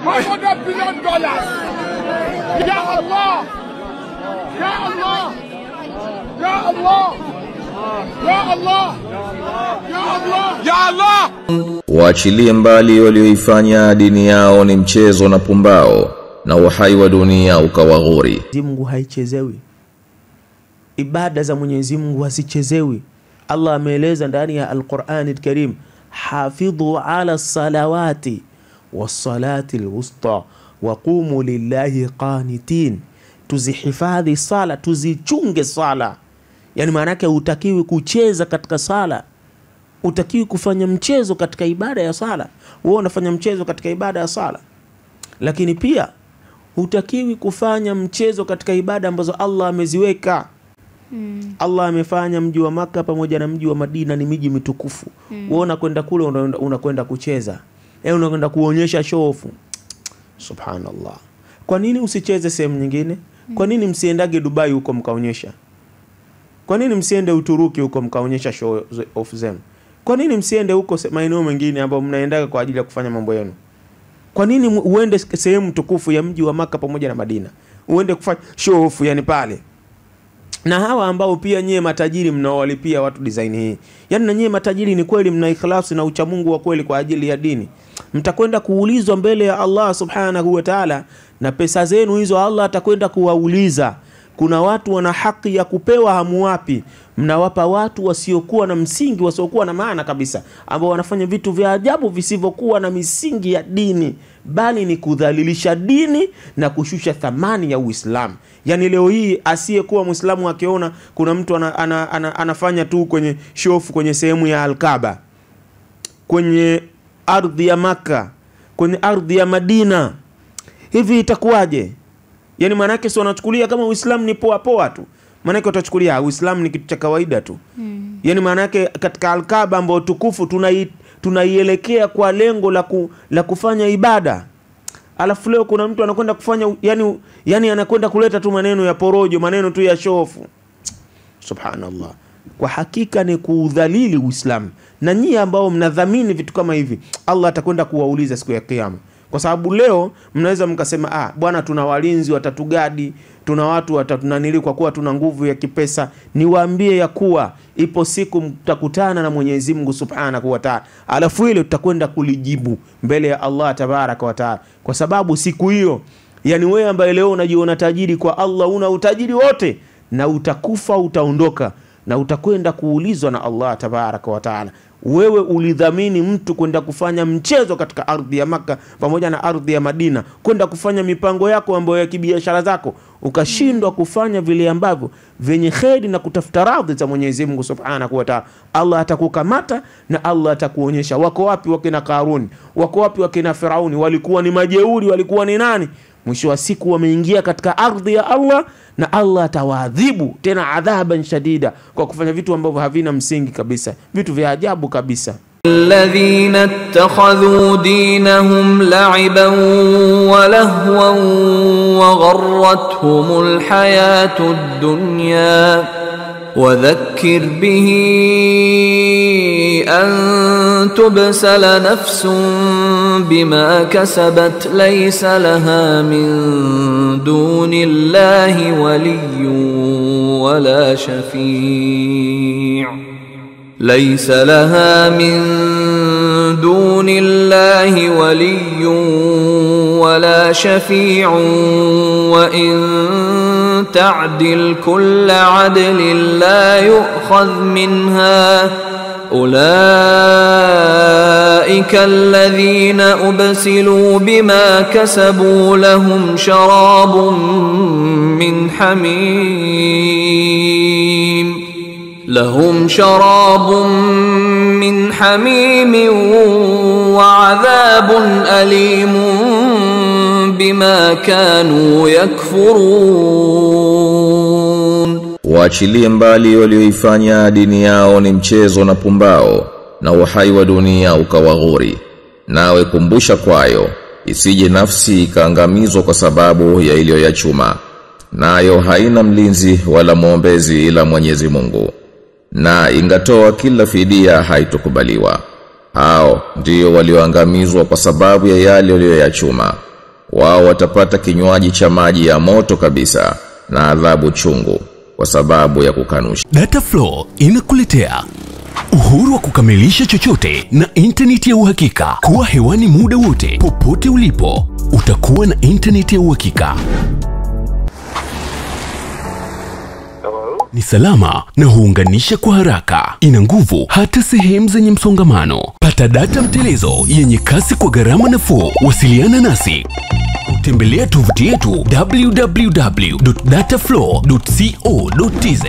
$100 billion. Ya Allah. Ya Allah. Ya Allah. Ya Allah. Ya Allah. Ya Allah. Waachilie mbali walioifanya dini yao ni mchezo na pumbao, na uhai wa dunia ukawaghuri. Mwenyezi Mungu haichezewi. Ibada za Mwenyezi Mungu hasichezewi. Allah ameeleza ndani ya Al-Qur'an Al-Karim, hafidhu ala salawati was-salati al-wusta wa qumu lillahi qanitin. Tuzihifadhi sala, tuzichunge sala. Yani maana yake hutakiwi kucheza katika sala. Hutakiwi kufanya mchezo katika ibada ya sala. Wewe unafanya mchezo katika ibada ya sala. Lakini pia hutakiwi kufanya mchezo katika ibada ambazo Allah ameziweka. Allah amefanya mji wa Maka pamoja na mji wa Madina ni miji mitukufu. Wewe unakwenda kule unakwenda kucheza. Unakwenda kuonyesha show off. Subhanallah. Kwa nini usicheze sehemu nyingine? Kwa nini msiendage Dubai huko mkaonyesha? Kwa nini msiende Uturuki huko mkaonyesha show off zenu? Kwa nini msiende huko maeneo mengine ambapo mnaendaga kwa ajili ya kufanya mambo yenu? Kwa nini uende sehemu tukufu ya mji wa Maka pamoja na Madina? Uende kufanya show off yani pale. Na hawa ambao pia nyie matajiri mnaowalipia watu design hii. Yani na nyie matajiri ni kweli mna ikhlasi na uchamungu wa kweli kwa ajili ya dini. Mtakwenda kuulizwa mbele ya Allah Subhanahu wa Ta'ala, na pesa zenu hizo Allah atakwenda kuwauliza. Kuna watu wana haki ya kupewa, hamuwapi. Mnawapa watu wasiokuwa na msingi, wasiokuwa na maana kabisa, ambao wanafanya vitu vya ajabu visivyokuwa na misingi ya dini, bali ni kudhalilisha dini na kushusha thamani ya Uislamu. Yani leo hii asiyekuwa Muislamu akiona kuna mtu anafanya tu kwenye shofu kwenye sehemu ya Al-Kaaba, kwenye ardhi ya Maka, kwenye ardhi ya Madina, hivi itakuwaje? Yani maana yake si wanachukulia kama Uislamu ni poa poa tu. Maana yake utachukulia Uislamu ni kitu cha kawaida tu. Yani maana yake katika Al-Kaaba ambao tukufu tunaielekea kwa lengo la kufanya ibada. Alafu leo kuna mtu anakwenda kufanya yani anakwenda kuleta tu maneno ya porojo, maneno tu ya shofu. Subhanallah. Kwa hakika ni kuudhalili Uislamu. Na nyinyi ambao mnadhamini vitu kama hivi, Allah atakwenda kuwauliza siku ya Kiyama. Kwa sababu leo mnaweza mkasema bwana tuna walinzi watatugadi, tuna watu watatunanili kwa kuwa tuna nguvu ya kipesa. Niwaambie ya kuwa ipo siku mtakutana na Mwenyezi Mungu Subhanahu wa Ta'ala. Alafu ile tutakwenda kulijibu mbele ya Allah Tabaraka wa Ta'ala. Kwa sababu siku hiyo, yani wewe ambaye leo unajiona tajiri, kwa Allah una utajiri wote, na utakufa, utaondoka, na utakwenda kuulizwa na Allah Tabaraka wa Ta'ala. Wewe ulidhamini mtu kwenda kufanya mchezo katika ardhi ya Maka pamoja na ardhi ya Madina, kwenda kufanya mipango yako ambayo ya kibiashara zako, ukashindwa kufanya vile ambavyo venye kheri na kutafuta radhi za Mwenyezi Mungu Subhanahu wa Ta'ala. Allah atakukamata na Allah atakuonyesha wako wapi wakina Karuni, wako wapi wakina Firauni, walikuwa ni majeuri, walikuwa ni nani. Mwisho wa siku wameingia katika ardhi ya Allah, na Allah atawaadhibu tena adhaban shadida kwa kufanya vitu ambavyo havina msingi kabisa, vitu vya ajabu kabisa. الذين اتخذوا دينهم لعبا ولهوا وغرتهم الحياة الدنيا وذكر به أن تبسل نفس بما كسبت ليس لها من دون الله ولي ولا شفيع ليس لها من دون الله ولي ولا شفيع وإن تعدل كل عدل لا يؤخذ منها أولئك الذين أبسلوا بما كسبوا لهم شراب من حميم وعذاب أليم بما كانوا يكفرون. Waachilie mbali walioifanya dini yao ni mchezo na pumbao, na uhai wa dunia ukawaghuri. Nawe kumbusha kwayo, isije nafsi ikaangamizwa kwa sababu ya iliyoyachuma. Nayo haina mlinzi wala muombezi ila Mwenyezi Mungu. Na ingatoa kila fidia haitokubaliwa. Hao ndio walioangamizwa kwa sababu ya yale waliyoyachuma. wao watapata kinywaji cha maji ya moto kabisa na adhabu chungu kwa sababu ya kukanusha. Dataflow inakuletea uhuru wa kukamilisha chochote na internet ya uhakika. Kuwa hewani muda wote popote ulipo, utakuwa na internet ya uhakika. Ni salama na huunganisha kwa haraka. Ina nguvu hata sehemu zenye msongamano. Pata data mtelezo yenye kasi kwa gharama nafuu. Wasiliana nasi. Tembelea tovuti yetu www.dataflow.co.tz.